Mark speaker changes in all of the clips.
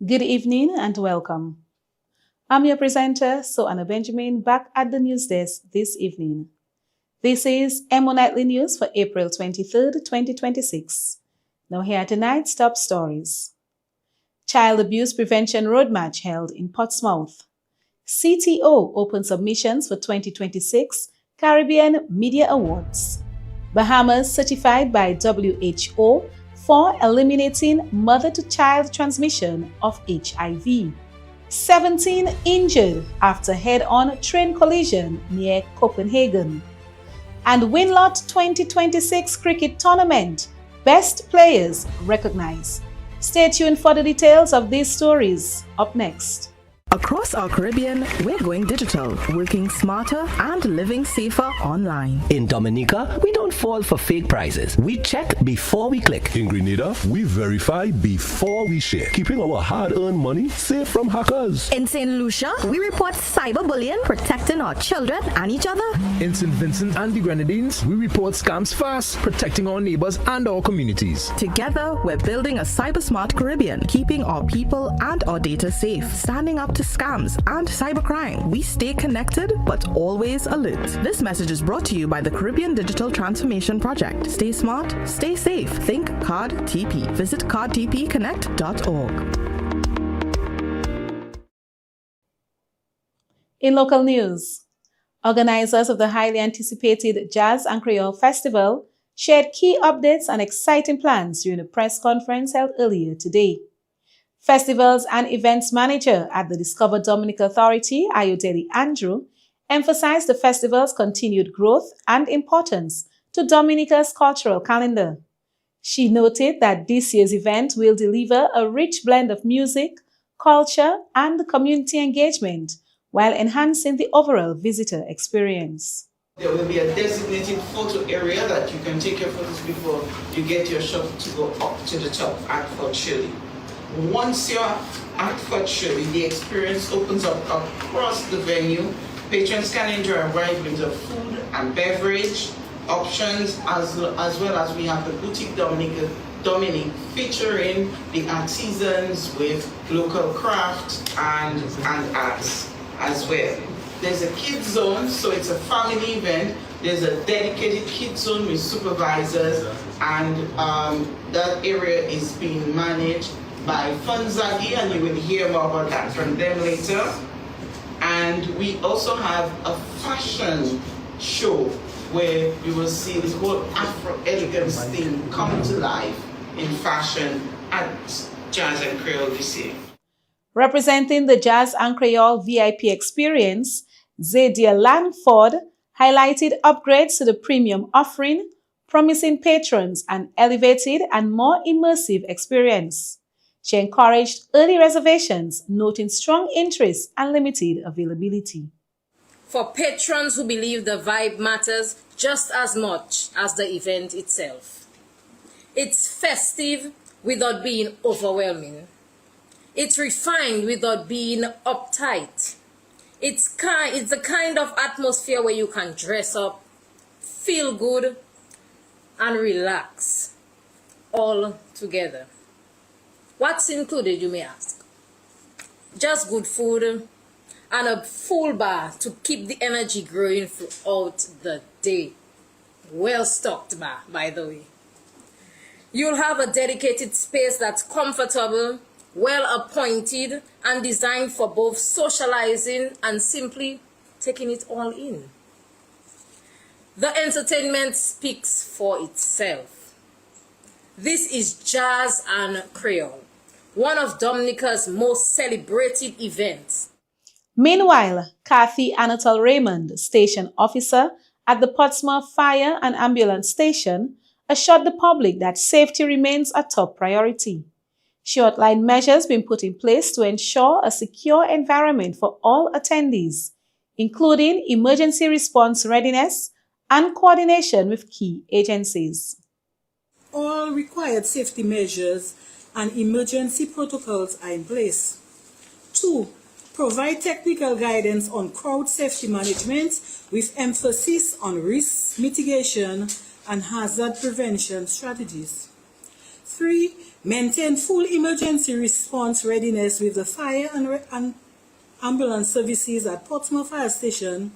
Speaker 1: Good evening and welcome. I'm your presenter, Anna Benjamin, back at the news desk this evening. This is EmoNews for April 23rd, 2026. Now here are tonight's top stories. Child Abuse Prevention Road March held in Portsmouth. CTO open submissions for 2026 Caribbean Media Awards. Bahamas certified by WHO for eliminating mother-to-child transmission of HIV. 17 injured after head-on train collision near Copenhagen. And Winlot 2026 Cricket Tournament Best Players recognized. Stay tuned for the details of these stories up next.
Speaker 2: Across our Caribbean, we're going digital, working smarter and living safer online.
Speaker 3: In Dominica, we don't fall for fake prizes. We check before we click.
Speaker 4: In Grenada, we verify before we share, keeping our hard-earned money safe from hackers.
Speaker 2: In St. Lucia, we report cyberbullying, protecting our children and each other.
Speaker 5: In St. Vincent and the Grenadines, we report scams fast, protecting our neighbors and our communities.
Speaker 2: Together, we're building a cyber-smart Caribbean, keeping our people and our data safe, standing up to scams and cybercrime. We stay connected, but always alert. This message is brought to you by the Caribbean Digital Transformation Project. Stay smart, stay safe. Think Card TP. Visit cardtpconnect.org.
Speaker 1: In local news, organizers of the highly anticipated Jazz and Creole Festival shared key updates and exciting plans during a press conference held earlier today. Festivals and Events Manager at the Discover Dominica Authority, Ayodele Andrew, emphasized the festival's continued growth and importance to Dominica's cultural calendar. She noted that this year's event will deliver a rich blend of music, culture, and community engagement while enhancing the overall visitor experience.
Speaker 6: There will be a designated photo area that you can take your photos before you get your shuttle to go up to the top at Fort Shirley. Once you're at Fort Shirley, the experience opens up across the venue. Patrons can enjoy a wide range of food and beverage options, as well as we have the Boutique Dominique featuring the artisans with local craft and arts as well. There's a kids zone, so it's a family event. There's a dedicated kids zone with supervisors, and that area is being managed by Funzagi, and you will hear more about that from them later. And we also have a fashion show where you will see this whole Afro-elegance theme come to life in fashion at Jazz and Creole this year.
Speaker 1: Representing the Jazz and Creole VIP experience, Zadia Langford highlighted upgrades to the premium offering, promising patrons an elevated and more immersive experience. She encouraged early reservations, noting strong interest and limited availability.
Speaker 7: For patrons who believe the vibe matters just as much as the event itself. It's festive without being overwhelming. It's refined without being uptight. It's the kind of atmosphere where you can dress up, feel good, and relax all together. What's included, you may ask? Just good food and a full bar to keep the energy growing throughout the day. Well-stocked bar, by the way. You'll have a dedicated space that's comfortable, well-appointed, and designed for both socializing and simply taking it all in. The entertainment speaks for itself. This is Jazz and Creole, one of Dominica's most celebrated events.
Speaker 1: Meanwhile, Kathy Anatole Raymond, station officer at the Portsmouth Fire and Ambulance Station, assured the public that safety remains a top priority. She outlined measures being put in place to ensure a secure environment for all attendees, including emergency response readiness and coordination with key agencies.
Speaker 8: All required safety measures and emergency protocols are in place. 2. Provide technical guidance on crowd safety management with emphasis on risk mitigation and hazard prevention strategies. 3. Maintain full emergency response readiness with the fire and ambulance services at Portsmouth Fire Station,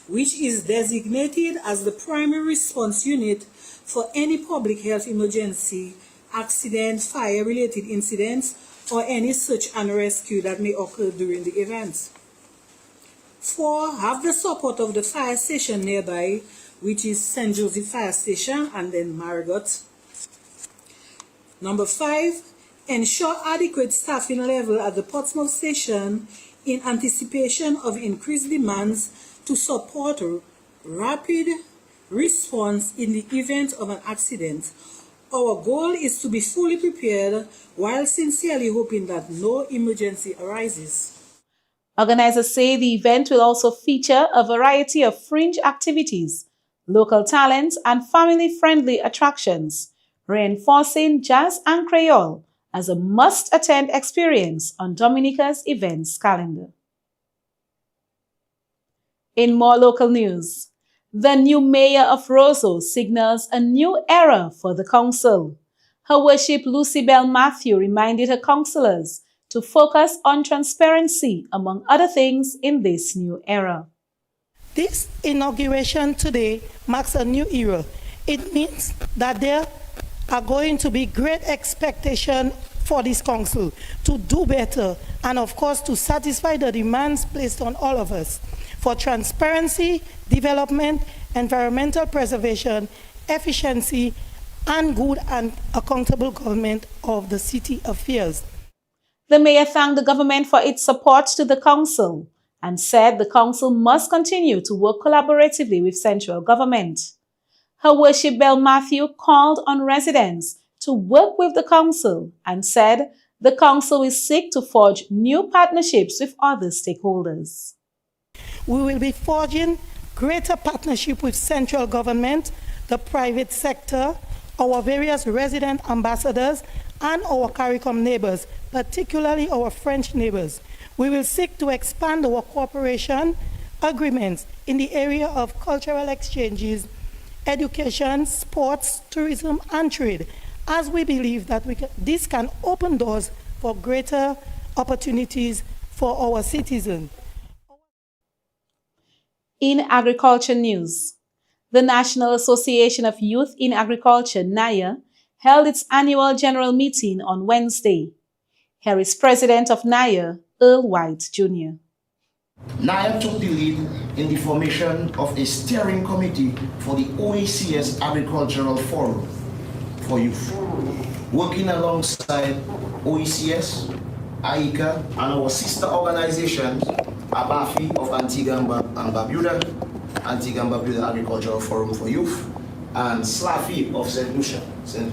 Speaker 8: which is designated as the primary response unit for any public health emergency, accident, fire-related incidents, or any search and rescue that may occur during the event. 4. Have the support of the fire station nearby, which is St. Joseph Fire Station and then Marigot. Number 5. Ensure adequate staffing level at the Portsmouth Station in anticipation of increased demands to support rapid response in the event of an accident. Our goal is to be fully prepared while sincerely hoping that no emergency arises.
Speaker 1: Organizers say the event will also feature a variety of fringe activities, local talents, and family-friendly attractions, reinforcing jazz and Creole as a must-attend experience on Dominica's events calendar. In more local news, the new mayor of Roseau signals a new era for the council. Her Worship Lucy Bell Matthew reminded her councillors to focus on transparency, among other things, in this new era.
Speaker 9: This inauguration today marks a new era. It means that there are going to be great expectations for this council to do better and, of course, to satisfy the demands placed on all of us for transparency, development, environmental preservation, efficiency, and good and accountable government of the city affairs.
Speaker 1: The mayor thanked the government for its support to the council and said the council must continue to work collaboratively with central government. Her Worship Bell Matthew called on residents to work with the council and said the council will seek to forge new partnerships with other stakeholders.
Speaker 9: We will be forging greater partnership with central government, the private sector, our various resident ambassadors, and our CARICOM neighbors, particularly our French neighbors. We will seek to expand our cooperation agreements in the area of cultural exchanges, education, sports, tourism, and trade, as we believe that this can open doors for greater opportunities for our citizens.
Speaker 1: In agriculture news, the National Association of Youth in Agriculture, NAYA, held its annual general meeting on Wednesday. Here is President of NAYA, Earl White, Jr.
Speaker 10: NAYA took the lead in the formation of a steering committee for the OACS Agricultural Forum for Youth, working alongside OECS, AICA, and our sister organizations, ABAFI of Antigua and Barbuda, Antigua and Barbuda Agricultural Forum for Youth, and SLAFI of St.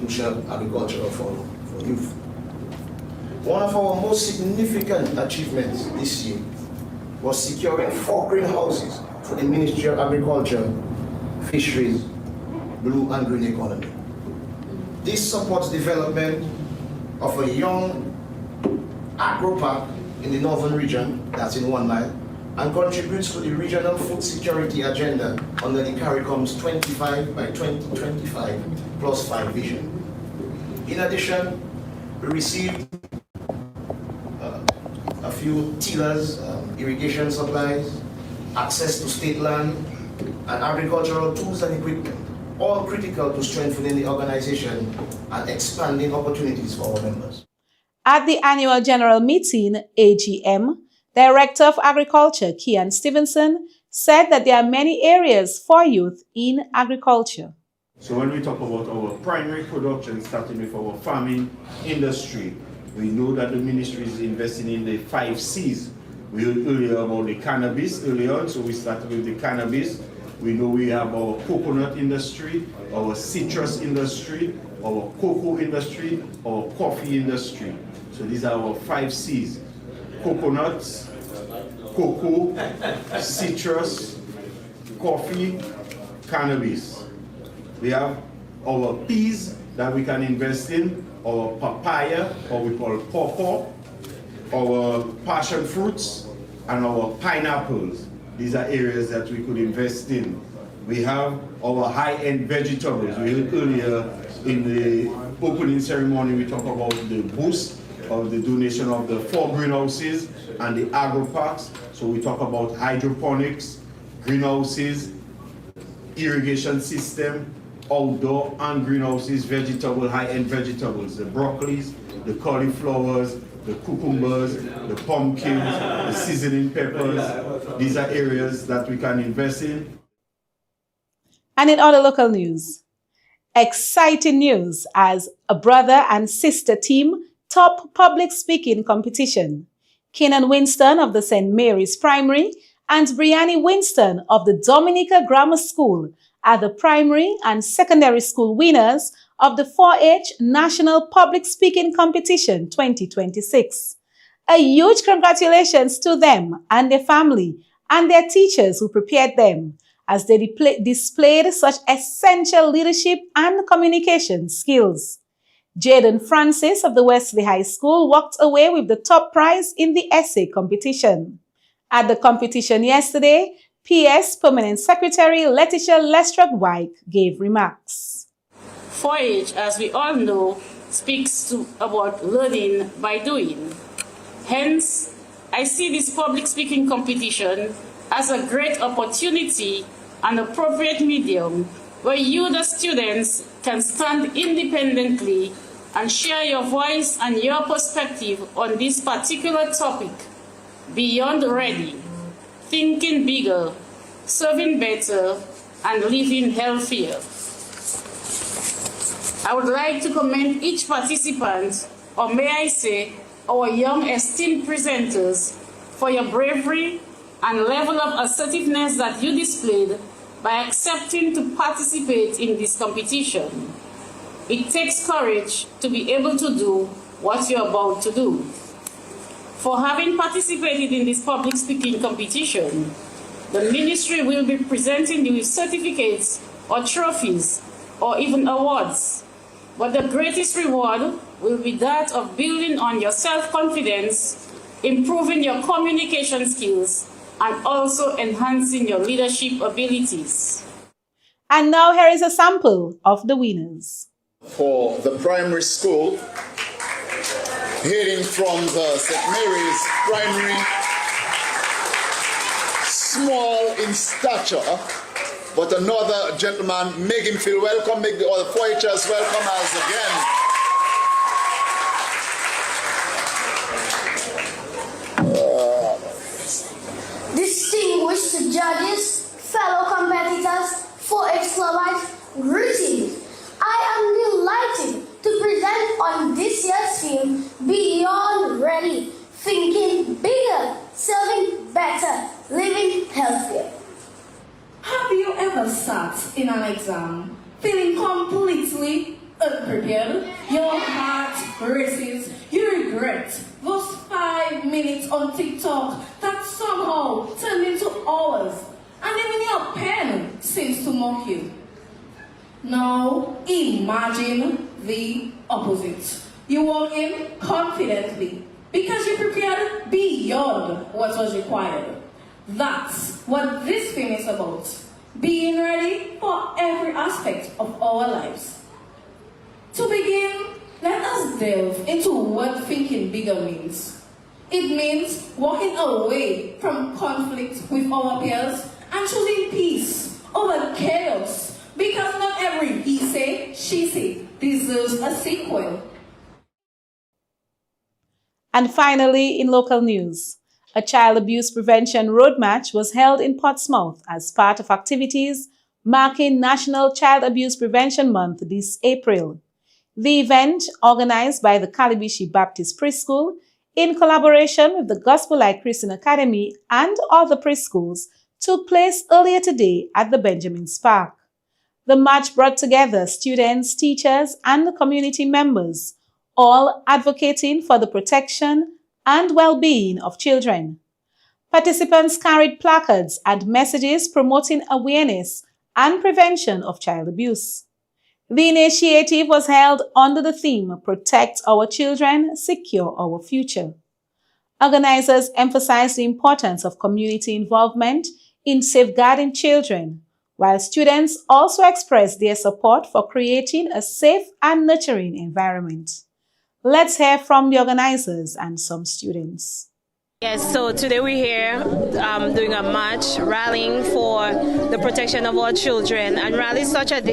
Speaker 10: Lucia Agricultural Forum for Youth. One of our most significant achievements this year was securing 4 greenhouses for the Ministry of Agriculture, Fisheries, Blue and Green Economy. This supports development of a young agro park in the northern region, that's in 1 mile, and contributes to the regional food security agenda under the CARICOM's 25 by 2025 plus 5 vision. In addition, we received a few tillers, irrigation supplies, access to state land, and agricultural tools and equipment, all critical to strengthening the organization and expanding opportunities for our members.
Speaker 1: At the annual general meeting, AGM, Director of Agriculture Kian Stevenson said that there are many areas for youth in agriculture.
Speaker 11: So when we talk about our primary production, starting with our farming industry, we know that the ministry is investing in the 5 C's. We heard earlier about the cannabis earlier on, so we started with the cannabis. We know we have our coconut industry, our citrus industry, our cocoa industry, our coffee industry. So these are our 5 C's: coconuts, cocoa, citrus, coffee, cannabis. We have our peas that we can invest in, our papaya, or we call pawpaw, our passion fruits, and our pineapples. These are areas that we could invest in. We have our high-end vegetables. We heard earlier in the opening ceremony, we talked about the boost of the donation of the 4 greenhouses and the agro parks. So we talk about hydroponics, greenhouses, irrigation system, outdoor and greenhouses, vegetable, high-end vegetables, the broccolis, the cauliflowers, the cucumbers, the pumpkins, the seasoning peppers. These are areas that we can invest in.
Speaker 1: And in other local news, exciting news as a brother and sister team top public speaking competition. Kenan Winston of the St. Mary's Primary and Brianni Winston of the Dominica Grammar School are the primary and secondary school winners of the 4-H National Public Speaking Competition 2026. A huge congratulations to them and their family and their teachers who prepared them as they displayed such essential leadership and communication skills. Jaden Francis of the Wesley High School walked away with the top prize in the essay competition. At the competition yesterday, PS Permanent Secretary Letitia Lestrade-White gave remarks.
Speaker 12: 4-H, as we all know, speaks about learning by doing. Hence, I see this public speaking competition as a great opportunity and appropriate medium where you, the students, can stand independently and share your voice and your perspective on this particular topic. Beyond ready, thinking bigger, serving better, and living healthier. I would like to commend each participant, or may I say, our young esteemed presenters, for your bravery and level of assertiveness that you displayed by accepting to participate in this competition. It takes courage to be able to do what you're about to do. For having participated in this public speaking competition, the ministry will be presenting you with certificates or trophies or even awards. But the greatest reward will be that of building on your self-confidence, improving your communication skills, and also enhancing your leadership abilities.
Speaker 1: And now here is a sample of the winners.
Speaker 13: For the primary school, hailing from the St. Mary's Primary, small in stature, but another gentleman, make him feel welcome, make the other 4-Hers welcome us again.
Speaker 14: Distinguished judges, fellow competitors, 4-H Clubites, greetings. I am delighted to present on this year's theme, Beyond Ready, Thinking Bigger, Serving Better, Living Healthier.
Speaker 15: Have you ever sat in an exam feeling completely unprepared? Your heart races, you regret those 5 minutes on TikTok that somehow turned into hours, and even your pen seems to mock you. Now imagine the opposite. You walk in confidently because you prepared beyond what was required. That's what this film is about. Being ready for every aspect of our lives. To begin, let us delve into what thinking bigger means. It means walking away from conflict with our peers and choosing peace over chaos, because not every he say, she say deserves a sequel.
Speaker 1: And finally, in local news, a child abuse prevention road march was held in Portsmouth as part of activities marking National Child Abuse Prevention Month this April. The event, organized by the Calibishi Baptist Preschool in collaboration with the Gospel Light Christian Academy and other preschools, took place earlier today at the Benjamin's Park. The march brought together students, teachers, and community members, all advocating for the protection and well-being of children. Participants carried placards and messages promoting awareness and prevention of child abuse. The initiative was held under the theme Protect Our Children, Secure Our Future. Organizers emphasized the importance of community involvement in safeguarding children, while students also expressed their support for creating a safe and nurturing environment. Let's hear from the organizers and some students.
Speaker 16: Yes, so today we're here doing a march, rallying for the protection of our children. And rallies such as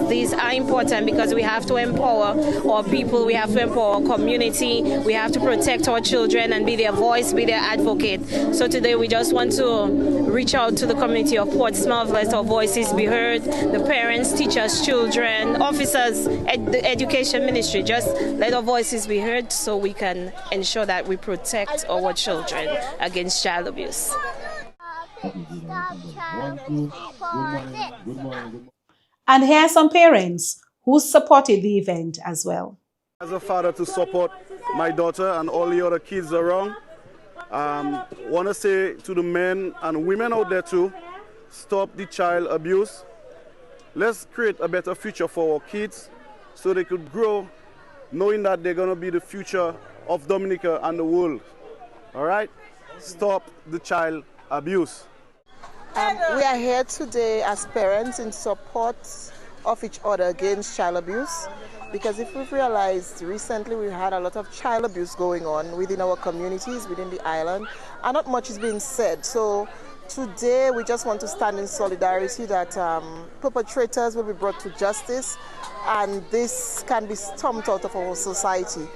Speaker 16: these are important because we have to empower our people, we have to empower our community, we have to protect our children and be their voice, be their advocate. So today we just want to reach out to the community of Portsmouth, let our voices be heard, the parents, teachers, children, officers, the education ministry, just let our voices be heard so we can ensure that we protect our children against child abuse.
Speaker 1: And here are some parents who supported the event as well.
Speaker 17: As a father to support my daughter and all the other kids around, want to say to the men and women out there too, stop the child abuse. Let's create a better future for our kids so they could grow knowing that they're going to be the future of Dominica and the world. All right? Stop the child abuse.
Speaker 18: We are here today as parents in support of each other against child abuse, because if we've realized recently we've had a lot of child abuse going on within our communities, within the island, and not much is being said. So today we just want to stand in solidarity that perpetrators will be brought to justice and this can be stomped out of our society.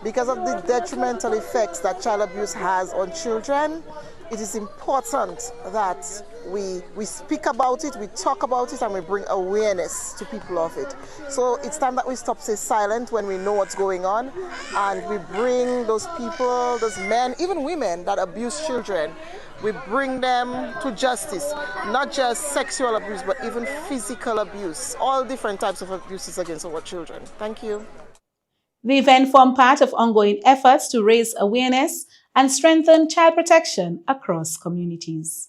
Speaker 18: Because of the detrimental effects that child abuse has on children, it is important that we speak about it, we talk about it, and we bring awareness to people of it. So it's time that we stop stay silent when we know what's going on, and we bring those people, those men, even women that abuse children, we bring them to justice. Not just sexual abuse, but even physical abuse, all different types of abuses against our children. Thank you.
Speaker 1: The event formed part of ongoing efforts to raise awareness and strengthen child protection across communities.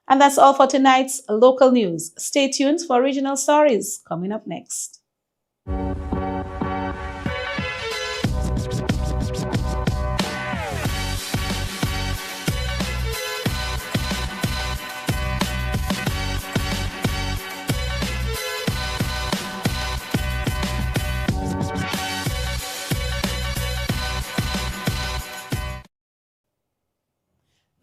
Speaker 1: And that's all for tonight's local news. Stay tuned for regional stories coming up next.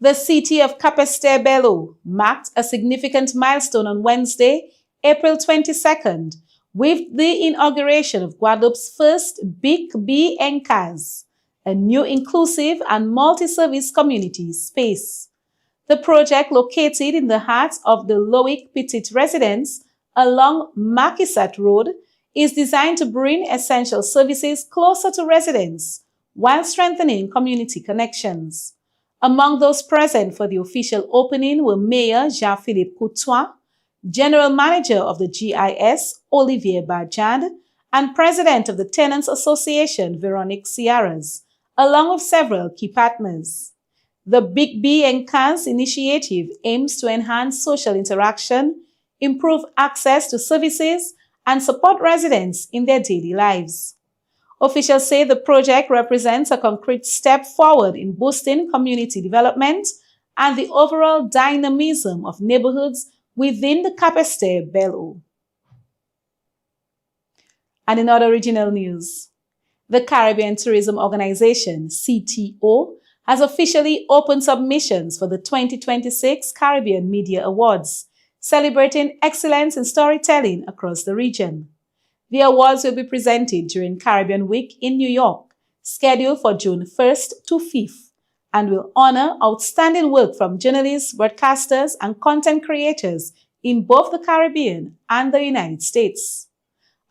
Speaker 1: The city of Capesterre-Belle-Eau marked a significant milestone on Wednesday, April 22nd, with the inauguration of Guadeloupe's first Big B Encas, a new inclusive and multi-service community space. The project, located in the heart of the Loic Petit residence along Maquisat Road, is designed to bring essential services closer to residents while strengthening community connections. Among those present for the official opening were Mayor Jean-Philippe Coutois, General Manager of the GIS, Olivier Barjand, and President of the Tenants Association, Veronique Ciaras, along with several key partners. The Big B Encas initiative aims to enhance social interaction, improve access to services, and support residents in their daily lives. Officials say the project represents a concrete step forward in boosting community development and the overall dynamism of neighborhoods within the Capesterre-Belle-Eau. And in other regional news, the Caribbean Tourism Organization, CTO, has officially opened submissions for the 2026 Caribbean Media Awards, celebrating excellence in storytelling across the region. The awards will be presented during Caribbean Week in New York, scheduled for June 1st to 5th, and will honor outstanding work from journalists, broadcasters, and content creators in both the Caribbean and the United States.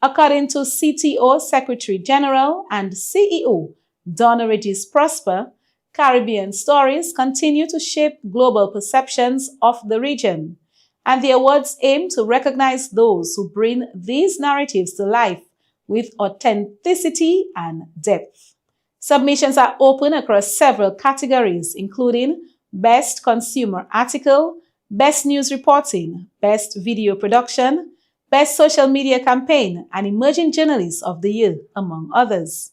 Speaker 1: According to CTO Secretary General and CEO Donna Regis Prosper, Caribbean stories continue to shape global perceptions of the region, and the awards aim to recognize those who bring these narratives to life with authenticity and depth. Submissions are open across several categories, including Best Consumer Article, Best News Reporting, Best Video Production, Best Social Media Campaign, and Emerging Journalist of the Year, among others.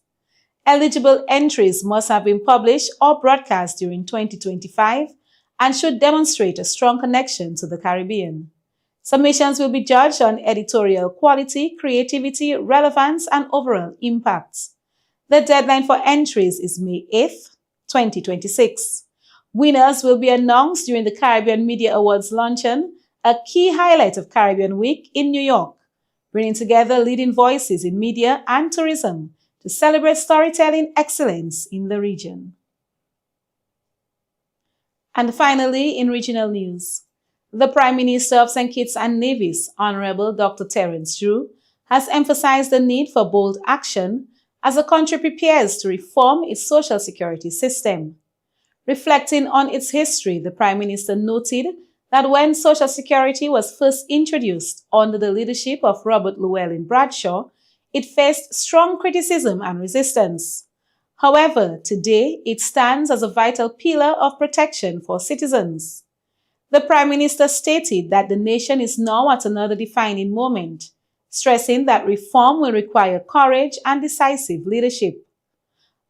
Speaker 1: Eligible entries must have been published or broadcast during 2025 and should demonstrate a strong connection to the Caribbean. Submissions will be judged on editorial quality, creativity, relevance, and overall impact. The deadline for entries is May 8th, 2026. Winners will be announced during the Caribbean Media Awards luncheon, a key highlight of Caribbean Week in New York, bringing together leading voices in media and tourism to celebrate storytelling excellence in the region. And finally, in regional news, the Prime Minister of St. Kitts and Nevis, Honorable Dr. Terence Drew, has emphasized the need for bold action as the country prepares to reform its social security system. Reflecting on its history, the Prime Minister noted that when Social Security was first introduced under the leadership of Robert Llewellyn Bradshaw, it faced strong criticism and resistance. However, today it stands as a vital pillar of protection for citizens. The Prime Minister stated that the nation is now at another defining moment, stressing that reform will require courage and decisive leadership.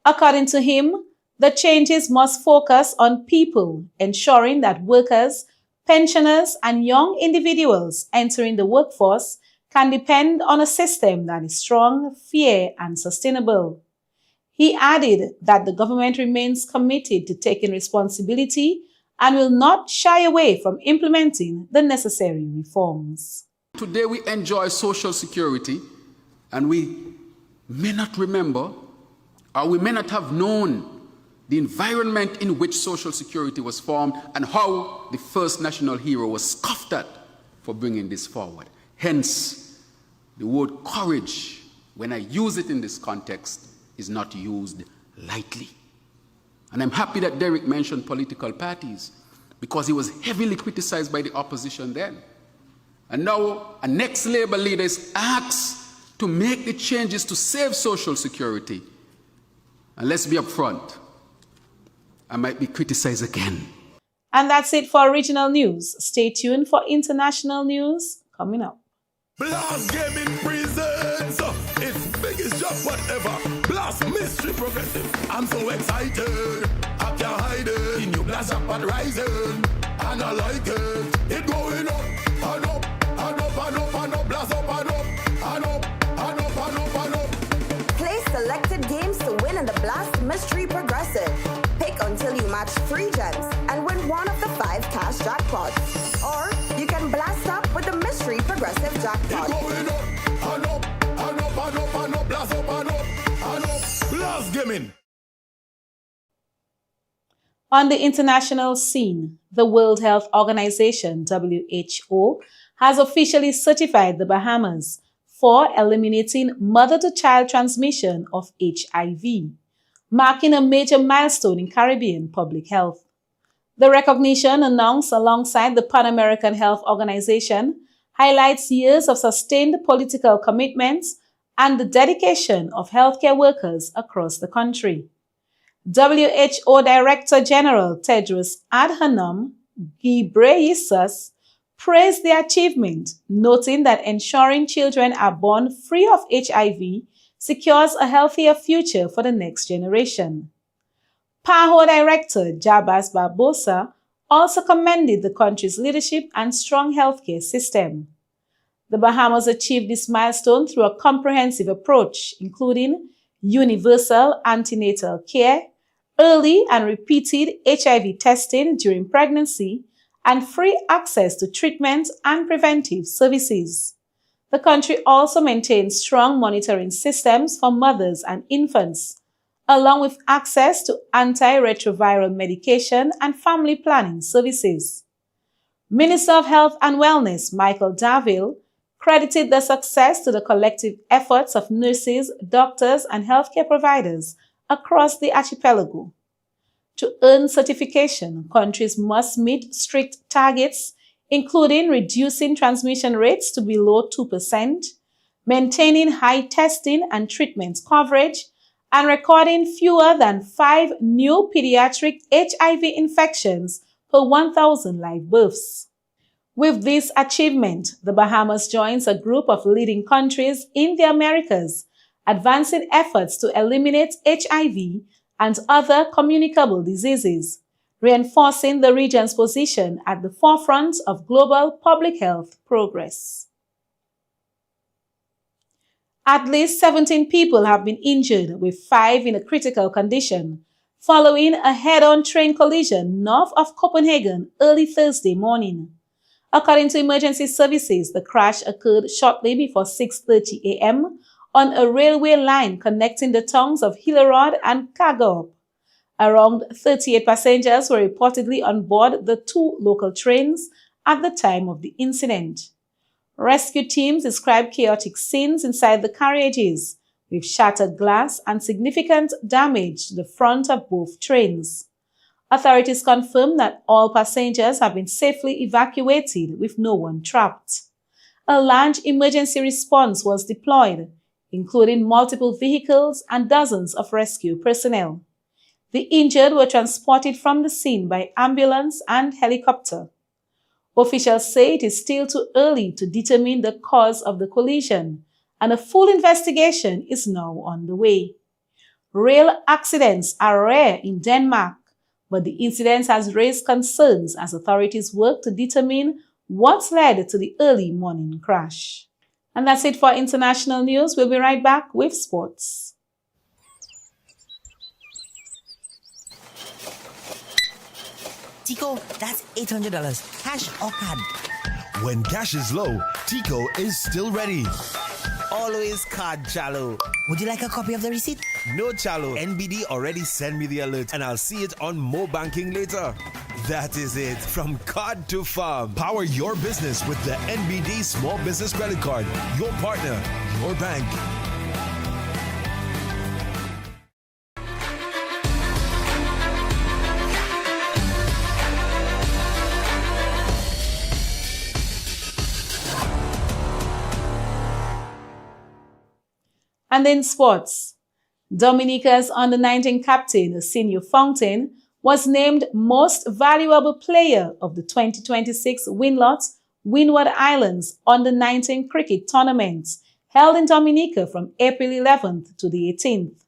Speaker 1: According to him, the changes must focus on people, ensuring that workers, pensioners, and young individuals entering the workforce can depend on a system that is strong, fair, and sustainable. He added that the government remains committed to taking responsibility and will not shy away from implementing the necessary reforms.
Speaker 19: Today we enjoy Social Security, and we may not remember, or we may not have known the environment in which Social Security was formed and how the first national hero was scoffed at for bringing this forward. Hence, the word courage, when I use it in this context, is not used lightly. And I'm happy that Derek mentioned political parties, because he was heavily criticized by the opposition then. And now a next Labour leader is asked to make the changes to save Social Security. And let's be upfront, I might be criticized again.
Speaker 1: And that's it for regional news. Stay tuned for international news coming up.
Speaker 20: Blast Gaming presents its biggest job whatever. Blast Mystery Progressive. I'm so excited. I can't hide it. The new Blast Jackpot rising. And I like it. It going up and up and up and up and up. Blast up and up and up and up and up and up.
Speaker 21: Play selected games to win in the Blast Mystery Progressive. Pick until you match 3 gems and win one of the 5 cash jackpots. Or you can blast up with the Mystery Progressive Jackpot.
Speaker 20: It's going up and up and up and up and up. Blast up and up and up. Blast Gaming.
Speaker 1: On the international scene, the World Health Organization, WHO, has officially certified the Bahamas for eliminating mother-to-child transmission of HIV, marking a major milestone in Caribbean public health. The recognition, announced alongside the Pan American Health Organization, highlights years of sustained political commitments and the dedication of healthcare workers across the country. WHO Director General Tedros Adhanom Ghebreyesus praised the achievement, noting that ensuring children are born free of HIV secures a healthier future for the next generation. PAHO Director Jabaz Barbosa also commended the country's leadership and strong healthcare system. The Bahamas achieved this milestone through a comprehensive approach, including universal antenatal care, early and repeated HIV testing during pregnancy, and free access to treatment and preventive services. The country also maintains strong monitoring systems for mothers and infants, along with access to antiretroviral medication and family planning services. Minister of Health and Wellness Michael Darville credited the success to the collective efforts of nurses, doctors, and healthcare providers across the archipelago. To earn certification, countries must meet strict targets, including reducing transmission rates to below 2%, maintaining high testing and treatment coverage, and recording fewer than 5 new pediatric HIV infections per 1,000 live births. With this achievement, the Bahamas joins a group of leading countries in the Americas, advancing efforts to eliminate HIV and other communicable diseases, reinforcing the region's position at the forefront of global public health progress. At least 17 people have been injured, with 5 in a critical condition, following a head-on train collision north of Copenhagen early Thursday morning. According to emergency services, the crash occurred shortly before 6:30 a.m. on a railway line connecting the towns of Hillerød and Kagerup. Around 38 passengers were reportedly on board the 2 local trains at the time of the incident. Rescue teams described chaotic scenes inside the carriages, with shattered glass and significant damage to the front of both trains. Authorities confirmed that all passengers have been safely evacuated, with no one trapped. A large emergency response was deployed, including multiple vehicles and dozens of rescue personnel. The injured were transported from the scene by ambulance and helicopter. Officials say it is still too early to determine the cause of the collision, and a full investigation is now underway. Rail accidents are rare in Denmark, but the incident has raised concerns as authorities work to determine what led to the early morning crash. And that's it for international news. We'll be right back with sports.
Speaker 3: Tico, that's $800. Cash or card?
Speaker 22: When cash is low, Tico is still ready.
Speaker 3: Always card, Chalo. Would you like a copy of the receipt?
Speaker 22: No, Chalo. NBD already sent me the alert and I'll see it on Mo Banking later. That is it. From card to farm. Power your business with the NBD Small Business Credit Card. Your partner, your bank.
Speaker 1: And in sports, Dominica's under-19 captain, Arsenio Fountain, was named Most Valuable Player of the 2026 Winlot Windward Islands Under-19 Cricket Tournament, held in Dominica from April 11th to the 18th.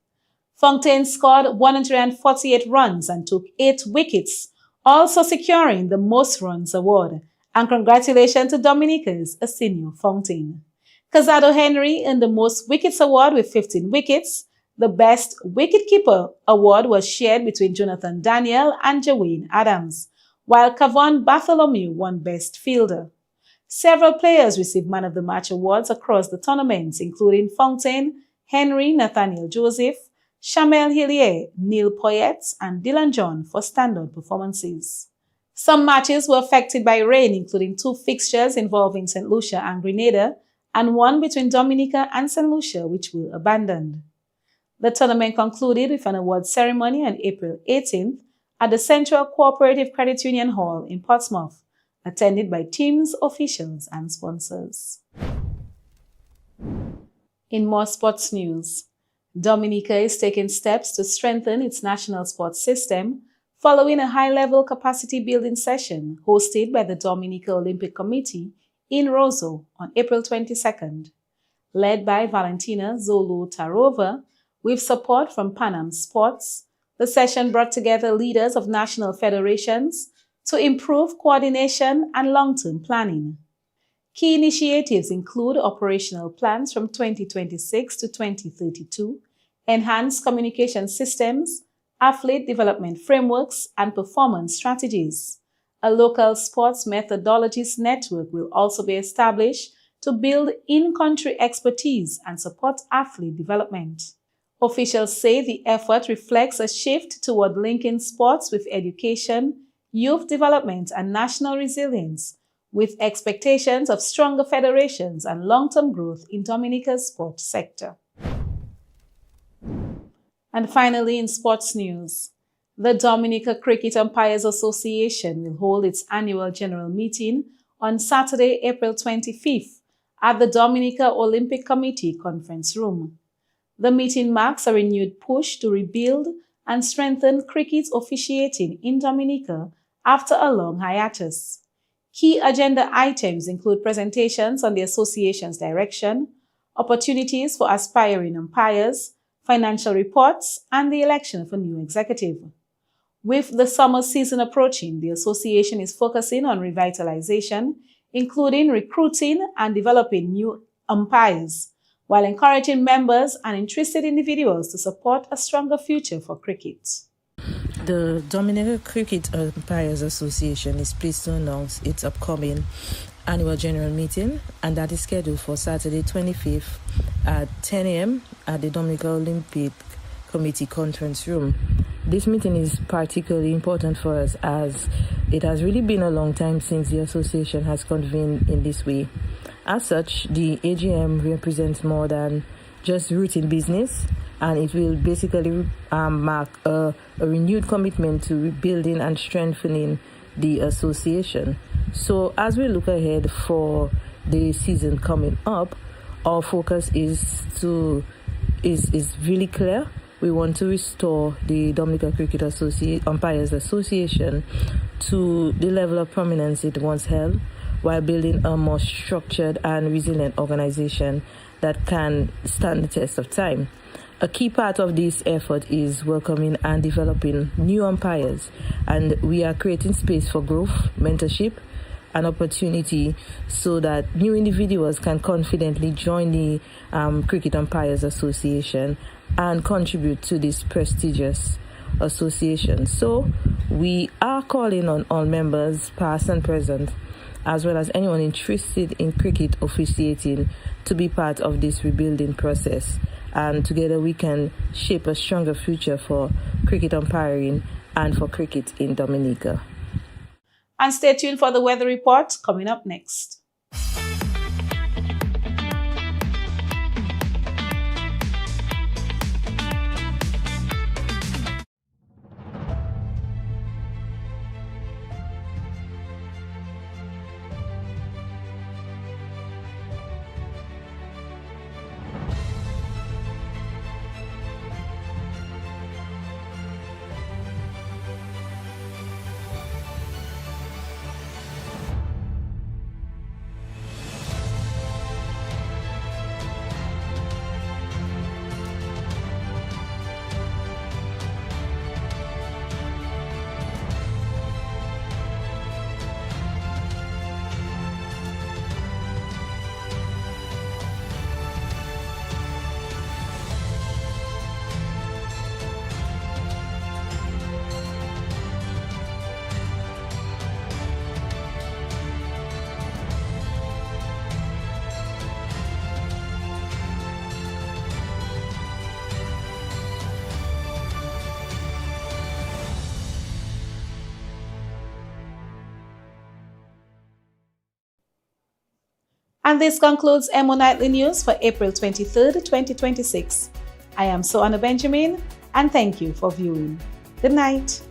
Speaker 1: Fountain scored 148 runs and took 8 wickets, also securing the Most Runs Award. And congratulations to Dominica's Arsenio Fountain. Casado Henry earned the Most Wickets Award with 15 wickets. The Best Wicketkeeper Award was shared between Jonathan Daniel and Jawayne Adams, while Kavon Bartholomew won Best Fielder. Several players received Man of the Match awards across the tournaments, including Fountain, Henry, Nathaniel Joseph, Shamel Hillier, Neil Poyet, and Dylan John for standout performances. Some matches were affected by rain, including 2 fixtures involving St. Lucia and Grenada, and one between Dominica and St. Lucia, which were abandoned. The tournament concluded with an award ceremony on April 18th at the Central Cooperative Credit Union Hall in Portsmouth, attended by teams, officials, and sponsors. In more sports news, Dominica is taking steps to strengthen its national sports system following a high-level capacity-building session hosted by the Dominica Olympic Committee in Roseau on April 22nd. Led by Valentina Zolo Tarova, with support from Pan Am Sports, the session brought together leaders of national federations to improve coordination and long-term planning. Key initiatives include operational plans from 2026 to 2032, enhanced communication systems, athlete development frameworks, and performance strategies. A local sports methodologies network will also be established to build in-country expertise and support athlete development. Officials say the effort reflects a shift toward linking sports with education, youth development, and national resilience, with expectations of stronger federations and long-term growth in Dominica's sports sector. And finally, in sports news, The Dominica Cricket Umpires Association will hold its annual general meeting on Saturday, April 25th at the Dominica Olympic Committee Conference Room. The meeting marks a renewed push to rebuild and strengthen cricket officiating in Dominica after a long hiatus. Key agenda items include presentations on the association's direction, opportunities for aspiring umpires, financial reports, and the election for new executive. With the summer season approaching, the association is focusing on revitalization, including recruiting and developing new umpires, while encouraging members and interested individuals to support a stronger future for cricket.
Speaker 4: The Dominica Cricket Umpires Association is pleased to announce its upcoming annual general meeting, and that is scheduled for Saturday 25th at 10 a.m. at the Dominica Olympic Committee Conference Room. This meeting is particularly important for us as it has really been a long time since the association has convened in this way. As such, the AGM represents more than just routine business, and it will basically mark a renewed commitment to rebuilding and strengthening the association. So as we look ahead for the season coming up, our focus is really clear. We want to restore the Dominica Cricket Umpires Association to the level of prominence it once held, while building a more structured and resilient organization that can stand the test of time. A key part of this effort is welcoming and developing new umpires, and we are creating space for growth, mentorship, and opportunity so that new individuals can confidently join the Cricket Umpires Association and contribute to this prestigious association. So we are calling on all members, past and present, as well as anyone interested in cricket officiating, to be part of this rebuilding process. And together we can shape a stronger future for cricket umpiring and for cricket in Dominica.
Speaker 1: And stay tuned for the weather report coming up next. And this concludes Emo Nightly News for April 23rd, 2026. I am Soana Benjamin, and thank you for viewing. Good night.